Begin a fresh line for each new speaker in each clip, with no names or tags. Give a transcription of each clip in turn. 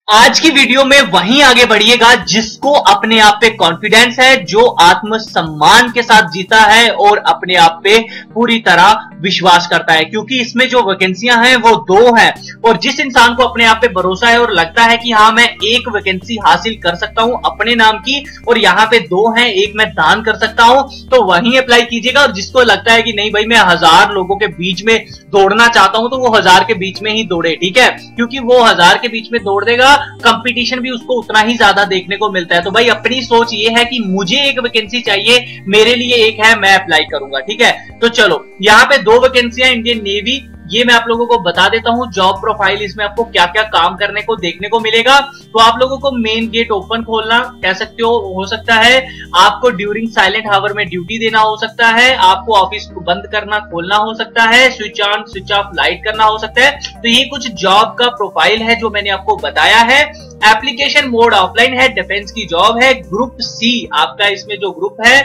आज की वीडियो में वहीं आगे बढ़िएगा जिसको अपने आप पे कॉन्फिडेंस है, जो आत्मसम्मान के साथ जीता है और अपने आप पे पूरी तरह विश्वास करता है। क्योंकि इसमें जो वैकेंसियां हैं वो दो हैं और जिस इंसान को अपने आप पे भरोसा है और लगता है कि हाँ मैं एक वैकेंसी हासिल कर सकता हूं अपने नाम की और यहाँ पे दो हैं, एक मैं दान कर सकता हूं, तो वहीं अप्लाई कीजिएगा। और जिसको लगता है कि नहीं भाई मैं 1000 लोगों के बीच में दौड़ना चाहता हूं, तो वो 1000 के बीच में ही दौड़े, ठीक है, क्योंकि वो 1000 के बीच में दौड़ देगा, कंपटीशन भी उसको उतना ही ज्यादा देखने को मिलता है। तो भाई अपनी सोच ये है कि मुझे एक वैकेंसी चाहिए, मेरे लिए एक है, मैं अप्लाई करूंगा, ठीक है। तो चलो यहाँ पे दो वैकेंसियां इंडियन नेवी, ये मैं आप लोगों को बता देता हूं। जॉब प्रोफाइल, इसमें आपको क्या क्या काम करने को देखने को मिलेगा। तो आप लोगों को मेन गेट ओपन खोलना कह सकते हो सकता है, आपको ड्यूरिंग साइलेंट हावर में ड्यूटी देना हो सकता है, आपको ऑफिस को बंद करना खोलना हो सकता है, switch on switch off light करना हो सकता है। तो ये कुछ जॉब का प्रोफाइल है जो मैंने आपको बताया है। एप्लीकेशन मोड ऑफलाइन है, डिफेंस की जॉब है। ग्रुप सी आपका इसमें जो ग्रुप है,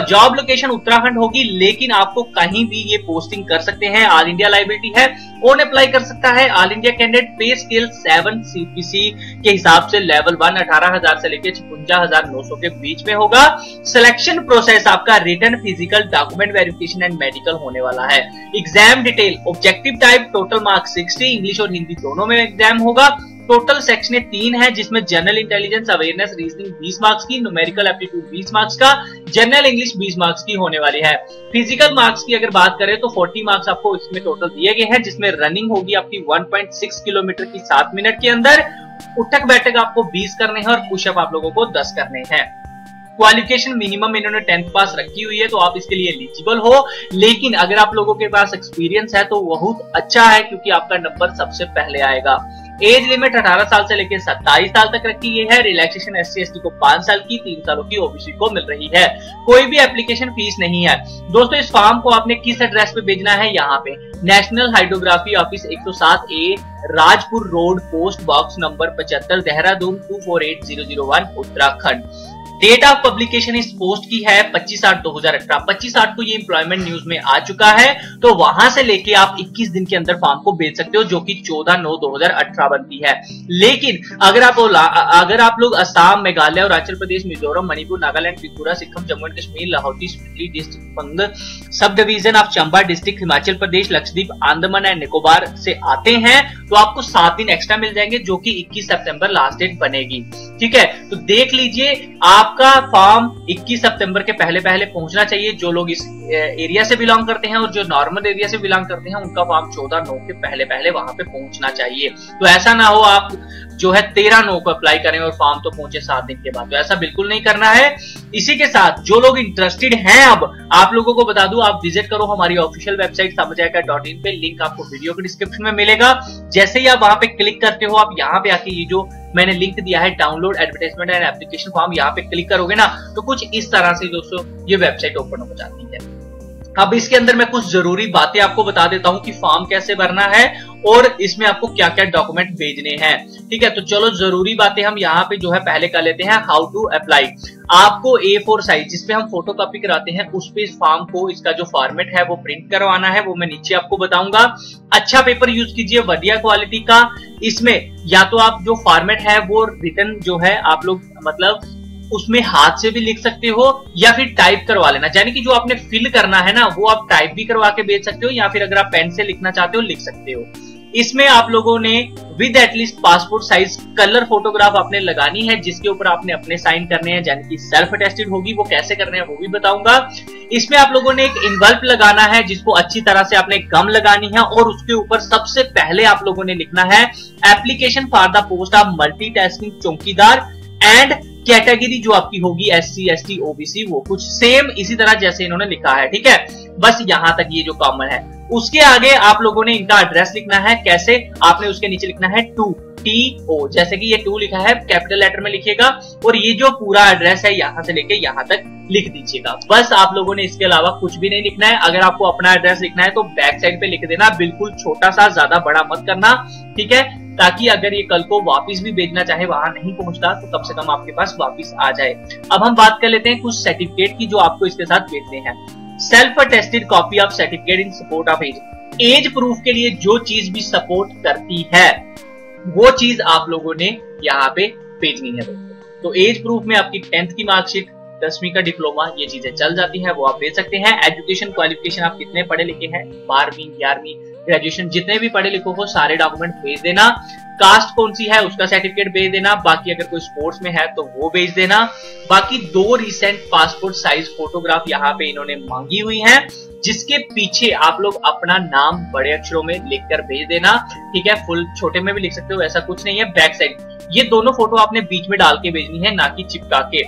जॉब लोकेशन उत्तराखंड होगी, लेकिन आपको कहीं भी ये पोस्टिंग कर सकते हैं। ऑल इंडिया लाइबिलिटी है, कौन अप्लाई कर सकता है? All India candidate. पे स्केल 7 CPC के हिसाब से लेवल 1 18,000 से लेकर 56,900 के बीच में होगा। सिलेक्शन प्रोसेस आपका written, physical, document verification and medical होने वाला है। Exam detail, objective type, total marks 60, English और हिंदी दोनों में एग्जाम होगा। टोटल सेक्शन 3 है, जिसमें general intelligence, awareness, reasoning 20 marks की, न्यूमेरिकल एप्टीट्यूड 20 मार्क्स का, जनरल इंग्लिश 20 मार्क्स की होने वाली है। फिजिकल मार्क्स की अगर बात करें तो 40 मार्क्स आपको इसमें टोटल दिए गए हैं, जिसमें रनिंग होगी आपकी 1.6 किलोमीटर की 7 मिनट के अंदर, उठक बैठक आपको 20 करने हैं और पुशअप आप लोगों को 10 करने हैं। क्वालिफिकेशन मिनिमम इन्होंने 10th पास रखी हुई है, तो आप इसके लिए एलिजिबल हो। लेकिन अगर आप लोगों के पास एक्सपीरियंस है तो बहुत अच्छा है, क्योंकि आपका नंबर सबसे पहले आएगा। एज लिमिट 18 साल से लेकर 27 साल तक रखी गई है। रिलैक्सेशन SC ST को 5 साल की, 3 सालों की OBC को मिल रही है। कोई भी एप्लीकेशन फीस नहीं है। दोस्तों इस फॉर्म को आपने किस एड्रेस पे भेजना है? यहाँ पे national hydrography office 107A, Rajpur road, post box number 75, Dehradun 248001, Uttarakhand. Date of publication इस पोस्ट की है 25/8/2018। 25/8 को ये एम्प्लॉयमेंट न्यूज में आ चुका है, तो वहां से लेके आप 21 दिन के अंदर फॉर्म को भेज सकते हो, जो कि 14/9/2018 बनती है। लेकिन अगर आप लोग असम, मेघालय, अरुणाचल प्रदेश, मिजोरम, मणिपुर, नागालैंड, त्रिपुरा, सिक्किम, जम्मू एंड कश्मीर, लाहौटी स्पीति डिस्ट्रिक्ट, पंग sub division of Chamba district, Himachal Pradesh, Lakshadweep, Andaman and Nicobar से आते हैं, तो आपको 7 दिन एक्स्ट्रा मिल जाएंगे, जो कि 21 सितंबर लास्ट डेट बनेगी, ठीक है। तो देख लीजिए, आपका फॉर्म 21 सितंबर के पहले पहुंचना चाहिए। जो लोग इस एरिया से बिलोंग करते हैं और जो नॉर्मल एरिया से बिलोंग करते हैं, उनका फॉर्म 14/9 के पहले वहां पे पहुंचना चाहिए। तो ऐसा ना हो आप जो है 13/9 को अप्लाई करें और फॉर्म तो पहुंचे 7 दिन के बाद, तो ऐसा बिल्कुल नहीं करना है। इसी के साथ जो लोग इंटरेस्टेड हैं, अब आप लोगों को बता दूं, आप विजिट करो हमारी ऑफिशियल वेबसाइट samajayaka.in पे, लिंक आपको वीडियो के डिस्क्रिप्शन में मिलेगा। जैसे ही आप वहां पे क्लिक करते हो, आप यहाँ पे आके ये जो मैंने लिंक दिया है download advertisement and application form, यहाँ पे क्लिक करोगे ना, तो कुछ इस तरह से दोस्तों ये वेबसाइट ओपन हो जाती है। अब इसके अंदर मैं कुछ जरूरी बातें आपको बता देता हूं कि फॉर्म कैसे भरना है और इसमें आपको क्या क्या डॉक्यूमेंट भेजने हैं, ठीक है। तो चलो जरूरी बातें हम यहाँ पे जो है पहले कर लेते हैं। हाउ टू अप्लाई, आपको A4 साइज जिसपे हम फोटो कॉपी कराते हैं, उस पे इस फॉर्म को, इसका जो फॉर्मेट है वो प्रिंट करवाना है, वो मैं नीचे आपको बताऊंगा। अच्छा पेपर यूज कीजिए, बढ़िया क्वालिटी का। इसमें या तो आप जो फॉर्मेट है वो रिटन जो है आप लोग मतलब उसमें हाथ से भी लिख सकते हो, या फिर टाइप करवा लेना, यानी कि जो आपने फिल करना है ना वो आप टाइप भी करवा के भेज सकते हो, या फिर अगर आप पेन से लिखना चाहते हो लिख सकते हो। इसमें आप लोगों ने with at least passport size colour photograph आपने लगानी है, जिसके ऊपर आपने अपने साइन करने हैं, यानी कि सेल्फ अटेस्टेड होगी। वो कैसे करने हैं वो भी बताऊंगा। इसमें आप लोगों ने एक इन्वेल्प लगाना है, जिसको अच्छी तरह से आपने गम लगानी है, और उसके ऊपर सबसे पहले आप लोगों ने लिखना है application for the post of multitasking चौकीदार एंड कैटेगरी जो आपकी होगी SC ST OBC, वो कुछ सेम इसी तरह जैसे इन्होंने लिखा है, ठीक है। बस यहां तक ये जो कॉमन है। उसके आगे आप लोगों ने इनका एड्रेस लिखना है। कैसे? आपने उसके नीचे लिखना है TO, जैसे कि ये 2 लिखा है कैपिटल लेटर में लिखिएगा, और ये जो पूरा एड्रेस है यहां से लेके यहां तक लिख दीजिएगा। बस आप लोगों ने इसके अलावा कुछ भी नहीं लिखना है। अगर आपको अपना एड्रेस लिखना है तो बैक साइड पे लिख देना, बिल्कुल छोटा सा, ज्यादा बड़ा मत करना, ठीक है, ताकि अगर ये कल को वापस भी भेजना चाहे, वहां नहीं पहुंचता, तो कम से कम आपके पास वापस आ जाए। अब हम बात कर लेते हैं कुछ सर्टिफिकेट की जो आपको इसके साथ भेजने हैं। Self attested copy of certificate in support of age, age proof के लिए जो चीज भी सपोर्ट करती है, वो चीज आप लोगों ने यहाँ पे भेजनी है दोस्तों। तो एज प्रूफ में आपकी 10th की मार्कशीट, 10वीं का डिप्लोमा, ये चीजें चल जाती है, वो आप भेज सकते हैं। एजुकेशन क्वालिफिकेशन आप कितने पढ़े लिखे हैं, 12वीं 11वीं ग्रेजुएशन, जितने भी पढ़े लिखो हो सारे डॉक्यूमेंट भेज देना। कास्ट कौन सी है उसका सर्टिफिकेट भेज देना। बाकी अगर कोई स्पोर्ट्स में है तो वो भेज देना। बाकी 2 रिसेंट पासपोर्ट साइज फोटोग्राफ यहाँ पे इन्होंने मांगी हुई है, जिसके पीछे आप लोग अपना नाम बड़े अक्षरों में लिखकर भेज देना। ठीक है, फुल छोटे में भी लिख सकते हो, ऐसा कुछ नहीं है। बैक साइड ये दोनों फोटो आपने बीच में डाल के भेजनी है, ना कि चिपका के।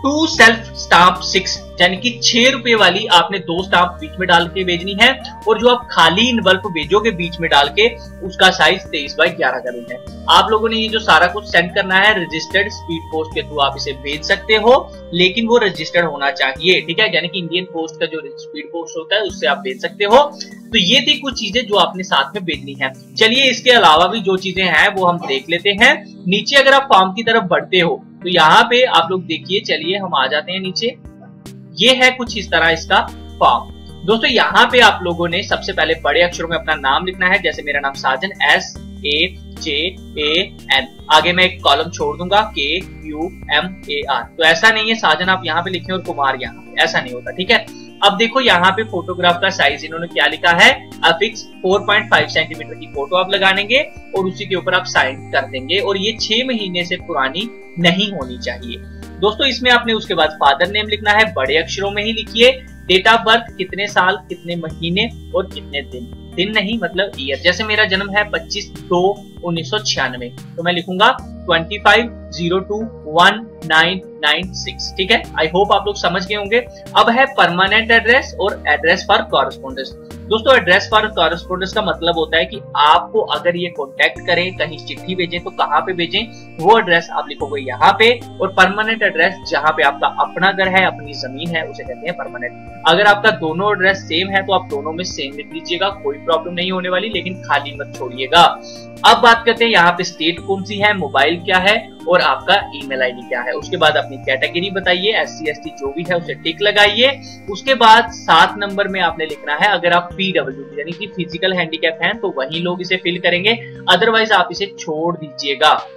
2 सेल्फ स्टाम्प 6 यानी कि 6 रुपए वाली आपने 2 स्टाम्प बीच में डाल के भेजनी है। और जो आप खाली इनवल्प भेजोगे बीच में डाल के, उसका साइज 23x11 का है। आप लोगों ने ये जो सारा कुछ सेंड करना है रजिस्टर्ड स्पीड पोस्ट के थ्रू आप इसे भेज सकते हो, लेकिन वो रजिस्टर्ड होना चाहिए। ठीक है, यानी कि इंडियन पोस्ट का जो स्पीड पोस्ट होता है उससे आप भेज सकते हो। तो ये थी कुछ चीजें जो आपने साथ में भेजनी है। चलिए इसके अलावा भी जो चीजें हैं वो हम देख लेते हैं। नीचे अगर आप फॉर्म की तरफ बढ़ते हो तो यहाँ पे आप लोग देखिए, चलिए हम आ जाते हैं नीचे। ये है कुछ इस तरह इसका फॉर्म। दोस्तों यहाँ पे आप लोगों ने सबसे पहले बड़े अक्षरों में अपना नाम लिखना है, जैसे मेरा नाम साजन, SAJAN। आगे मैं एक कॉलम छोड़ दूंगा KUMAR। तो ऐसा नहीं है साजन आप यहाँ पे लिखें और कुमार यहाँ पे, ऐसा नहीं होता। ठीक है, अब देखो यहाँ पे फोटोग्राफ का साइज इन्होंने क्या लिखा है, अफिक्स 4.5 सेंटीमीटर की फोटो आप लगानेंगे और उसी के ऊपर आप साइन कर देंगे। और ये 6 महीने से पुरानी नहीं होनी चाहिए दोस्तों। इसमें आपने उसके बाद फादर नेम लिखना है, बड़े अक्षरों में ही लिखिए। डेट ऑफ बर्थ कितने साल, कितने महीने और कितने दिन, दिन नहीं मतलब ईयर। जैसे मेरा जन्म है 25/2/1996, तो मैं लिखूंगा 25/02/1996। ठीक है, आई होप आप लोग समझ गए होंगे। अब है परमानेंट एड्रेस और एड्रेस फॉर कॉरेस्पॉन्डेंस। दोस्तों एड्रेस फॉर कॉरेस्पॉन्डेंस का मतलब होता है कि आपको अगर ये कॉन्टेक्ट करें, कहीं चिट्ठी भेजें तो कहाँ पे भेजें, वो एड्रेस आप लिखोगे यहाँ पे। और परमानेंट एड्रेस जहाँ पे आपका अपना घर है, अपनी जमीन है, उसे कहते हैं परमानेंट। अगर आपका दोनों एड्रेस सेम है तो आप दोनों में सेम लिख लीजिएगा, कोई प्रॉब्लम नहीं होने वाली, लेकिन खाली मत छोड़िएगा। अब बात करते हैं यहाँ पे स्टेट कौन सी है, मोबाइल क्या है और आपका ईमेल आईडी क्या है। उसके बाद अपनी कैटेगरी बताइए, SC ST जो भी है उसे टिक लगाइए। उसके बाद 7 नंबर में आपने लिखना है, अगर आप PWD यानी कि फिजिकल हैंडीकैप हैं तो वही लोग इसे फिल करेंगे, अदरवाइज आप इसे छोड़ दीजिएगा।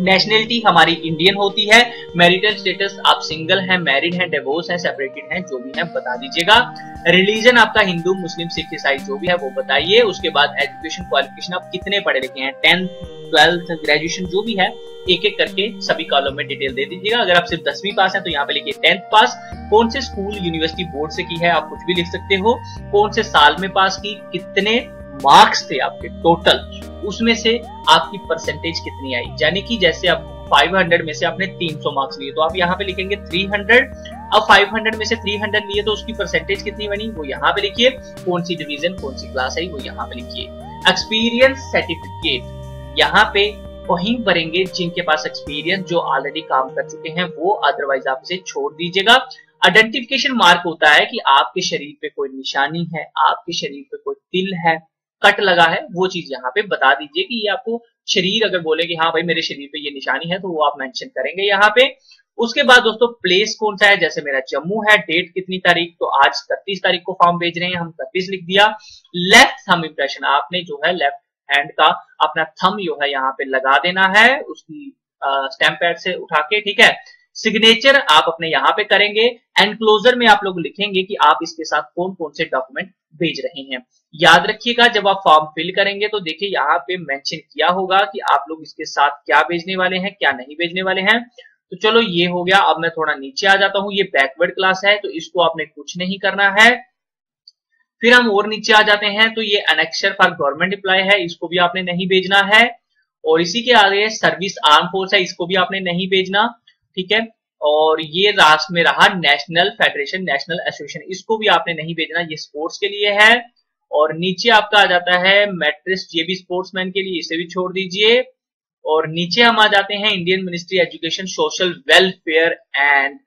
नेशनलिटी हमारी इंडियन होती है। मैरिटल स्टेटस आप सिंगल हैं, मैरिड हैं, डिवोर्स हैं, सेपरेटेड हैं, जो भी है बता दीजिएगा। रिलीजन आपका हिंदू, मुस्लिम, सिख, ईसाई जो भी है वो बताइए। उसके बाद एजुकेशन क्वालिफिकेशन आप कितने पढ़े लिखे हैं, 10th 12th ग्रेजुएशन जो भी है, एक एक करके सभी कॉलम में डिटेल दे दीजिएगा। अगर आप सिर्फ 10वीं पास है तो यहाँ पे लिखिए 10th पास। कौन से स्कूल यूनिवर्सिटी बोर्ड से की है आप कुछ भी लिख सकते हो। कौन से साल में पास की, कितने मार्क्स थे आपके टोटल, उसमें से आपकी परसेंटेज कितनी आई। यानी कि जैसे आप 500 में से आपने 300 मार्क्स लिए तो आप यहाँ पे लिखेंगे 300। अब 500 में से 300 लिए तो उसकी परसेंटेज कितनी बनी वो यहाँ पे लिखिए। कौन सी डिवीजन, कौन सी क्लास आई वो यहाँ पे लिखिए। एक्सपीरियंस सर्टिफिकेट यहाँ पे वहीं भरेंगे जिनके पास एक्सपीरियंस, जो ऑलरेडी काम कर चुके हैं वो, अदरवाइज आप इसे छोड़ दीजिएगा। आइडेंटिफिकेशन मार्क होता है कि आपके शरीर पे कोई निशानी है, आपके शरीर पे कोई तिल है, कट लगा है, वो चीज यहाँ पे बता दीजिए कि ये आपको शरीर अगर बोले कि हाँ भाई मेरे शरीर पे ये निशानी है तो वो आप मेंशन करेंगे यहाँ पे। उसके बाद दोस्तों प्लेस कौन सा है, जैसे मेरा जम्मू है, डेट कितनी तारीख, तो आज 31 तारीख को फॉर्म भेज रहे हैं, हम 31 लिख दिया। लेफ्ट थंब इंप्रेशन, आपने जो है लेफ्ट हैंड का अपना थंब जो है यहाँ पे लगा देना है उसकी स्टैम्प पैड से उठा के। ठीक है, सिग्नेचर आप अपने यहाँ पे करेंगे। एनक्लोजर में आप लोग लिखेंगे कि आप इसके साथ कौन कौन से डॉक्यूमेंट भेज रहे हैं। याद रखिएगा जब आप फॉर्म फिल करेंगे तो देखिए यहाँ पे मेंशन किया होगा कि आप लोग इसके साथ क्या भेजने वाले हैं, क्या नहीं भेजने वाले हैं। तो चलो ये हो गया। अब मैं थोड़ा नीचे आ जाता हूँ। ये बैकवर्ड क्लास है तो इसको आपने कुछ नहीं करना है। फिर हम और नीचे आ जाते हैं तो ये अनेक्शर फॉर गवर्नमेंट एम्प्लॉय है, इसको भी आपने नहीं भेजना है। और इसी के आगे सर्विस आर्म फोर्स है, इसको भी आपने नहीं भेजना। ठीक है, और ये लास्ट में रहा नेशनल फेडरेशन, नेशनल एसोसिएशन, इसको भी आपने नहीं भेजना, ये स्पोर्ट्स के लिए है। और नीचे आपका आ जाता है मैट्रिस्ट, ये भी स्पोर्ट्समैन के लिए, इसे भी छोड़ दीजिए। और नीचे हम आ जाते हैं Indian ministry education social welfare and,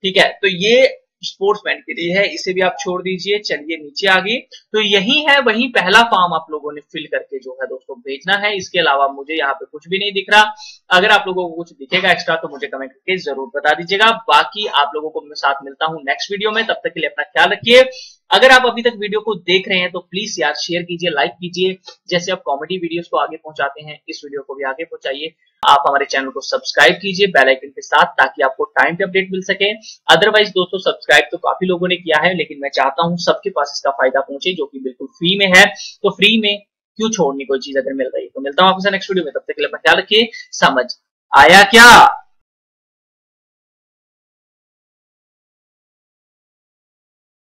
ठीक है, तो ये स्पोर्ट्समैन के लिए है, इसे भी आप छोड़ दीजिए। चलिए नीचे आ गए तो यही है, वही पहला फॉर्म आप लोगों ने फिल करके जो है दोस्तों भेजना है। इसके अलावा मुझे यहाँ पे कुछ भी नहीं दिख रहा। अगर आप लोगों को कुछ दिखेगा एक्स्ट्रा तो मुझे कमेंट करके जरूर बता दीजिएगा। बाकी आप लोगों को मैं साथ मिलता हूँ नेक्स्ट वीडियो में, तब तक के लिए अपना ख्याल रखिए। अगर आप अभी तक वीडियो को देख रहे हैं तो प्लीज यार शेयर कीजिए, लाइक कीजिए। जैसे आप कॉमेडी वीडियोस को आगे पहुंचाते हैं, इस वीडियो को भी आगे पहुंचाइए। आप हमारे चैनल को सब्सक्राइब कीजिए बेल आइकन के साथ, ताकि आपको टाइम पे अपडेट मिल सके। अदरवाइज दोस्तों, सब्सक्राइब तो काफी लोगों ने किया है, लेकिन मैं चाहता हूं सबके पास इसका फायदा पहुंचे, जो कि बिल्कुल फ्री में है। तो फ्री में क्यों छोड़नी कोई चीज अगर मिल रही है। तो मिलता हूं आपसे नेक्स्ट वीडियो में, तब तक के लिए अपना ख्याल रखिए। समझ आया क्या?